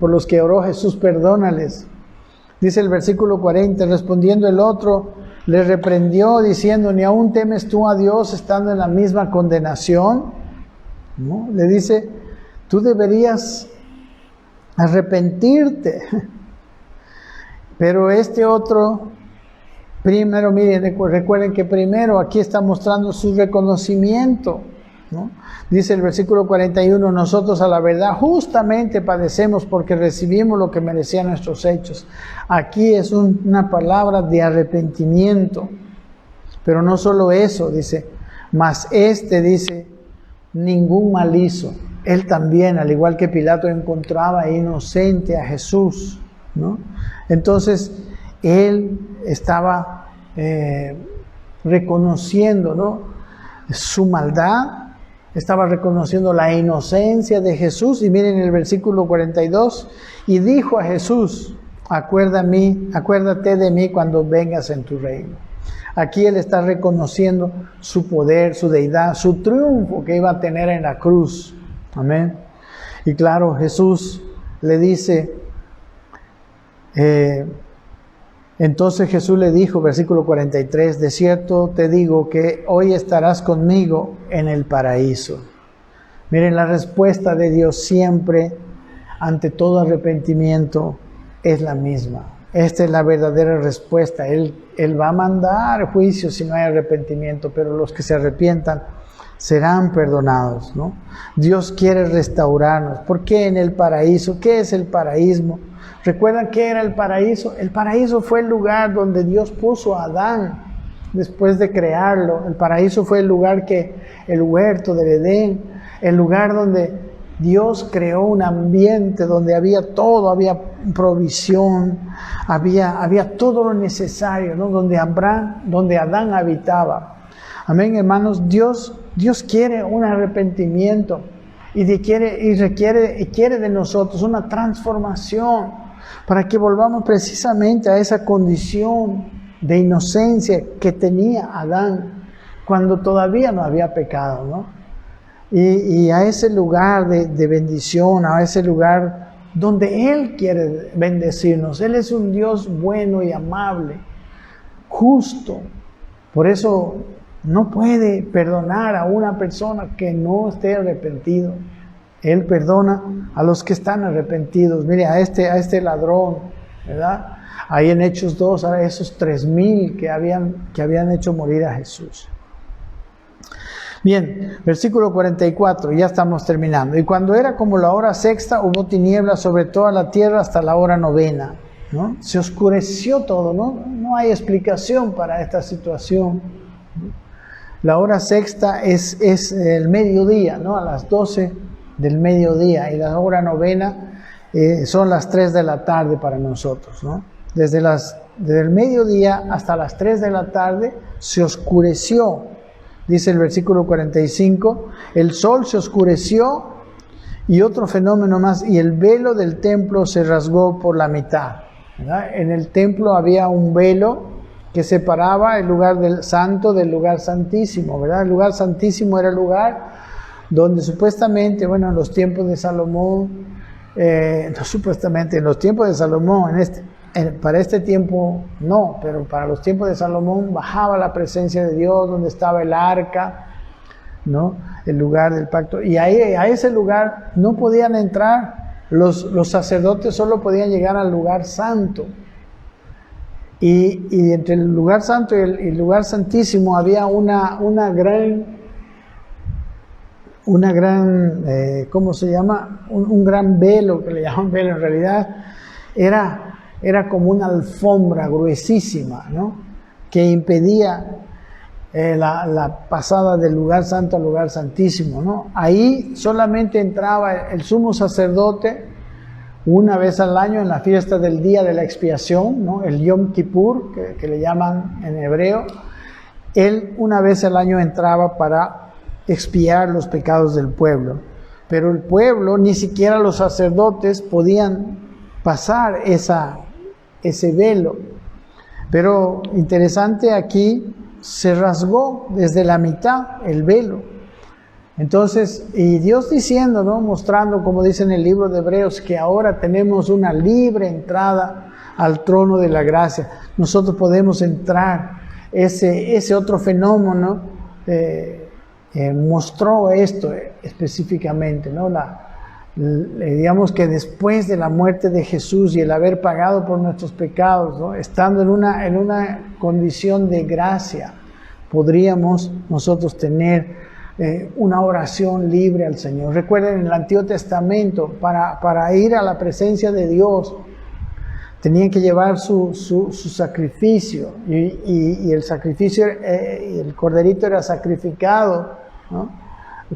por los que oró Jesús: perdónales. Dice el versículo 40, respondiendo el otro, le reprendió diciendo: ¿ni aún temes tú a Dios estando en la misma condenación? ¿No? Le dice: tú deberías arrepentirte. Pero este otro, primero, miren, recuerden que primero aquí está mostrando su reconocimiento, ¿no? Dice el versículo 41, nosotros a la verdad justamente padecemos porque recibimos lo que merecían nuestros hechos. Aquí es una palabra de arrepentimiento. Pero no solo eso, dice, Mas este dice, ningún mal hizo. Él también, al igual que Pilato, encontraba inocente a Jesús, ¿no? Entonces, él estaba reconociendo, ¿no?, su maldad, estaba reconociendo la inocencia de Jesús. Y miren el versículo 42, y dijo a Jesús, acuérdate de mí cuando vengas en tu reino. Aquí él está reconociendo su poder, su deidad, su triunfo que iba a tener en la cruz. Amén. Y claro, Jesús le dice, entonces Jesús le dijo, versículo 43, de cierto te digo que hoy estarás conmigo en el paraíso. Miren, la respuesta de Dios siempre ante todo arrepentimiento es la misma. Esta es la verdadera respuesta. Él va a mandar juicio si no hay arrepentimiento, pero los que se arrepientan serán perdonados, ¿no? Dios quiere restaurarnos. ¿Por qué en el paraíso? ¿Qué es el paraíso? ¿Recuerdan qué era el paraíso? El paraíso fue el lugar donde Dios puso a Adán después de crearlo. El paraíso fue el lugar el huerto del Edén, el lugar donde Dios creó un ambiente donde había todo, había provisión, había todo lo necesario, ¿no? Donde Adán habitaba. Amén, hermanos. Dios quiere un arrepentimiento y quiere de nosotros una transformación para que volvamos precisamente a esa condición de inocencia que tenía Adán cuando todavía no había pecado, ¿no? Y a ese lugar de bendición, a ese lugar donde Él quiere bendecirnos. Él es un Dios bueno y amable, justo. Por eso no puede perdonar a una persona que no esté arrepentido. Él perdona a los que están arrepentidos. Mire, a este ladrón, ¿verdad? Ahí en Hechos 2, a esos 3,000 que habían hecho morir a Jesús. Bien, versículo 44, ya estamos terminando. Y cuando era como la hora sexta, hubo tinieblas sobre toda la tierra hasta la hora novena, ¿no? Se oscureció todo, ¿no? No hay explicación para esta situación. La hora sexta es el mediodía, ¿no? A las 12 del mediodía. Y la hora novena son las 3 de la tarde para nosotros, ¿no? Desde el mediodía hasta las 3 de la tarde se oscureció. Dice el versículo 45, el sol se oscureció y otro fenómeno más, y el velo del templo se rasgó por la mitad, ¿verdad? En el templo había un velo que separaba el lugar del santo del lugar santísimo, ¿verdad? El lugar santísimo era el lugar donde supuestamente, bueno, en los tiempos de Salomón, en los tiempos de Salomón, para este tiempo no, pero para los tiempos de Salomón bajaba la presencia de Dios, donde estaba el arca, ¿no? El lugar del pacto. Y ahí, a ese lugar no podían entrar, los sacerdotes solo podían llegar al lugar santo. Y entre el lugar santo y el lugar santísimo había una gran, ¿cómo se llama? Un gran velo, que le llaman velo, en realidad era como una alfombra gruesísima, ¿no? Que impedía la pasada del lugar santo al lugar santísimo, ¿no? Ahí solamente entraba el sumo sacerdote una vez al año en la fiesta del día de la expiación, ¿no? El Yom Kippur, que le llaman en hebreo. Él una vez al año entraba para expiar los pecados del pueblo, pero el pueblo, ni siquiera los sacerdotes podían pasar ese velo. Pero interesante, aquí se rasgó desde la mitad el velo. Entonces, y Dios diciendo, ¿no? Mostrando, como dice en el libro de Hebreos, que ahora tenemos una libre entrada al trono de la gracia. Nosotros podemos entrar. Ese otro fenómeno mostró esto específicamente, ¿no? Digamos que después de la muerte de Jesús y el haber pagado por nuestros pecados, ¿no? Estando en una condición de gracia, podríamos nosotros tener una oración libre al Señor. Recuerden, en el Antiguo Testamento, para ir a la presencia de Dios, tenían que llevar su sacrificio, y el sacrificio, el corderito era sacrificado, ¿no?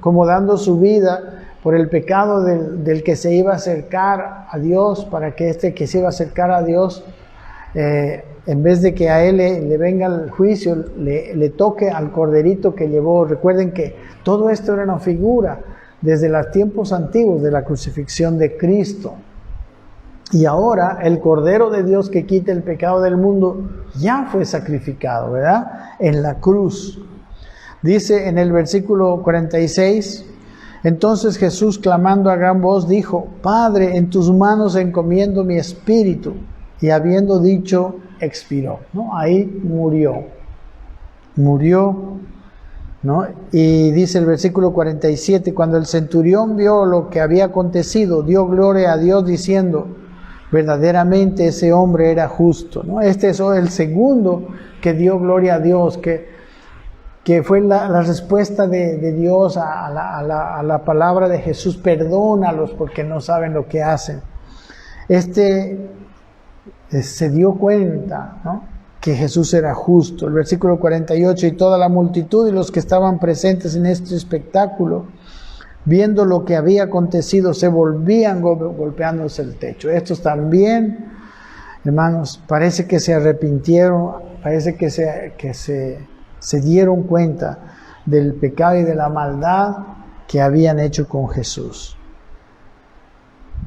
Como dando su vida por el pecado del que se iba a acercar a Dios, para que este que se iba a acercar a Dios, en vez de que a él le venga el juicio, le toque al corderito que llevó. Recuerden que todo esto era una figura desde los tiempos antiguos de la crucifixión de Cristo. Y ahora el Cordero de Dios que quita el pecado del mundo ya fue sacrificado, ¿verdad? En la cruz. Dice en el versículo 46, entonces Jesús, clamando a gran voz, dijo: Padre, en tus manos encomiendo mi espíritu. Y habiendo dicho, expiró, ¿no? Ahí murió, ¿no? Y dice el versículo 47, cuando el centurión vio lo que había acontecido, dio gloria a Dios diciendo: verdaderamente ese hombre era justo, ¿no? Este es el segundo que dio gloria a Dios, que fue la respuesta de Dios a la palabra de Jesús: perdónalos porque no saben lo que hacen. Se dio cuenta, ¿no?, que Jesús era justo. El versículo 48, y toda la multitud y los que estaban presentes en este espectáculo, viendo lo que había acontecido, se volvían golpeándose el techo. Estos también, hermanos, parece que se arrepintieron, parece que se dieron cuenta del pecado y de la maldad que habían hecho con Jesús.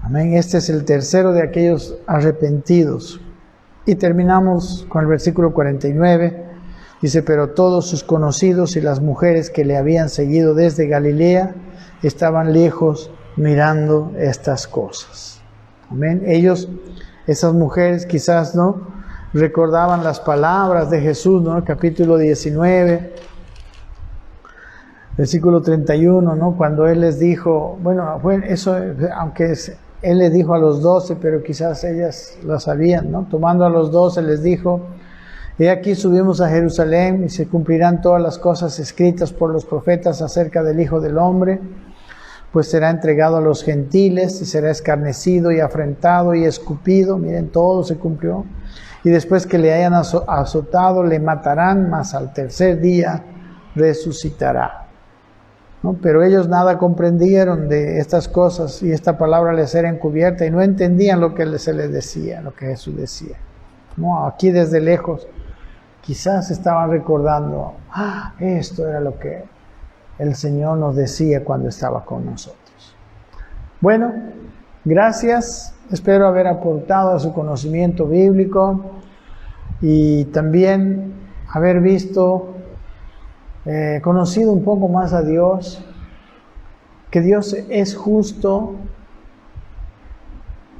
Amén. Este es el tercero de aquellos arrepentidos. Y terminamos con el versículo 49. Dice: pero todos sus conocidos y las mujeres que le habían seguido desde Galilea estaban lejos mirando estas cosas. Amén. Ellos, esas mujeres, quizás no recordaban las palabras de Jesús, ¿no? Capítulo 19, versículo 31, ¿no? Cuando Él les dijo, bueno, eso, aunque Él les dijo a los 12, pero quizás ellas lo sabían, ¿no? Tomando a los 12 les dijo: he aquí subimos a Jerusalén, y se cumplirán todas las cosas escritas por los profetas acerca del Hijo del Hombre, pues será entregado a los gentiles, y será escarnecido y afrentado y escupido. Miren, todo se cumplió. Y después que le hayan azotado, le matarán, mas al tercer día resucitará, ¿no? Pero ellos nada comprendieron de estas cosas, y esta palabra les era encubierta, y no entendían lo que se les decía, lo que Jesús decía, ¿no? Aquí desde lejos quizás estaban recordando: esto era lo que el Señor nos decía cuando estaba con nosotros. Bueno, gracias. Espero haber aportado a su conocimiento bíblico, y también haber visto, conocido un poco más a Dios, que Dios es justo,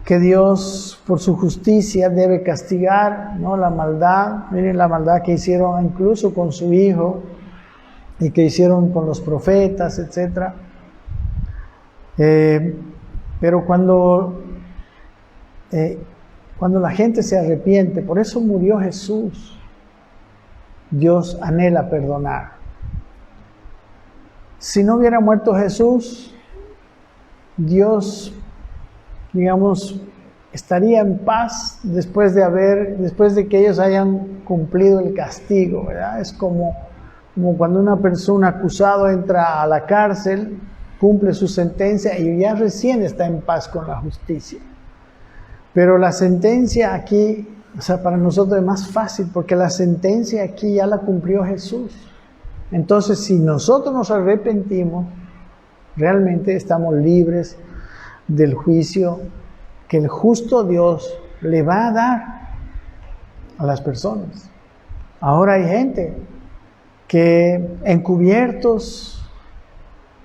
que Dios por su justicia debe castigar, ¿no?, la maldad. Miren la maldad que hicieron incluso con su Hijo, y que hicieron con los profetas, etc. Pero cuando la gente se arrepiente, por eso murió Jesús, Dios anhela perdonar. Si no hubiera muerto Jesús, Dios, digamos, estaría en paz después de que ellos hayan cumplido el castigo, ¿verdad? Es como cuando una persona acusada entra a la cárcel, cumple su sentencia y ya recién está en paz con la justicia. Pero la sentencia aquí, o sea, para nosotros es más fácil, porque la sentencia aquí ya la cumplió Jesús. Entonces, si nosotros nos arrepentimos, realmente estamos libres del juicio que el justo Dios le va a dar a las personas. Ahora hay gente que, encubiertos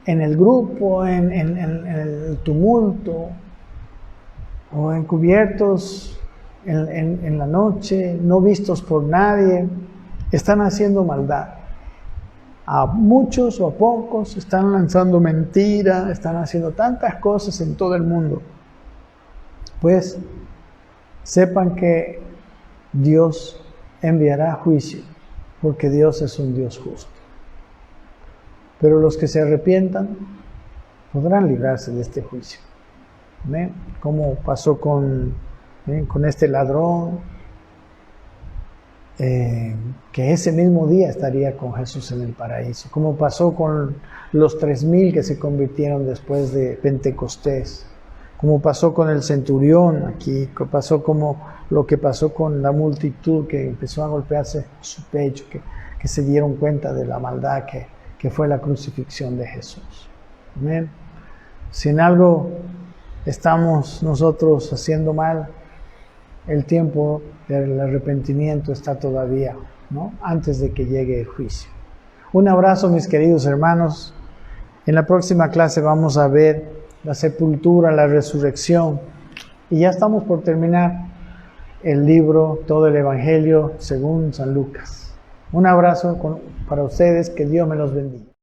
en el grupo, en el tumulto, o encubiertos en la noche, no vistos por nadie, están haciendo maldad. A muchos o a pocos están lanzando mentira, están haciendo tantas cosas en todo el mundo. Pues sepan que Dios enviará juicio, porque Dios es un Dios justo. Pero los que se arrepientan podrán librarse de este juicio. ¿Ven? Como pasó con con este ladrón, que ese mismo día estaría con Jesús en el paraíso, como pasó con los 3,000 que se convirtieron después de Pentecostés, como pasó con el centurión aquí, pasó como lo que pasó con la multitud que empezó a golpearse su pecho, que se dieron cuenta de la maldad que fue la crucifixión de Jesús. Amén. Si en algo estamos nosotros haciendo mal, el tiempo del arrepentimiento está todavía, ¿no?, antes de que llegue el juicio. Un abrazo, mis queridos hermanos. En la próxima clase vamos a ver la sepultura, la resurrección. Y ya estamos por terminar el libro, todo el Evangelio según San Lucas. Un abrazo para ustedes, que Dios me los bendiga.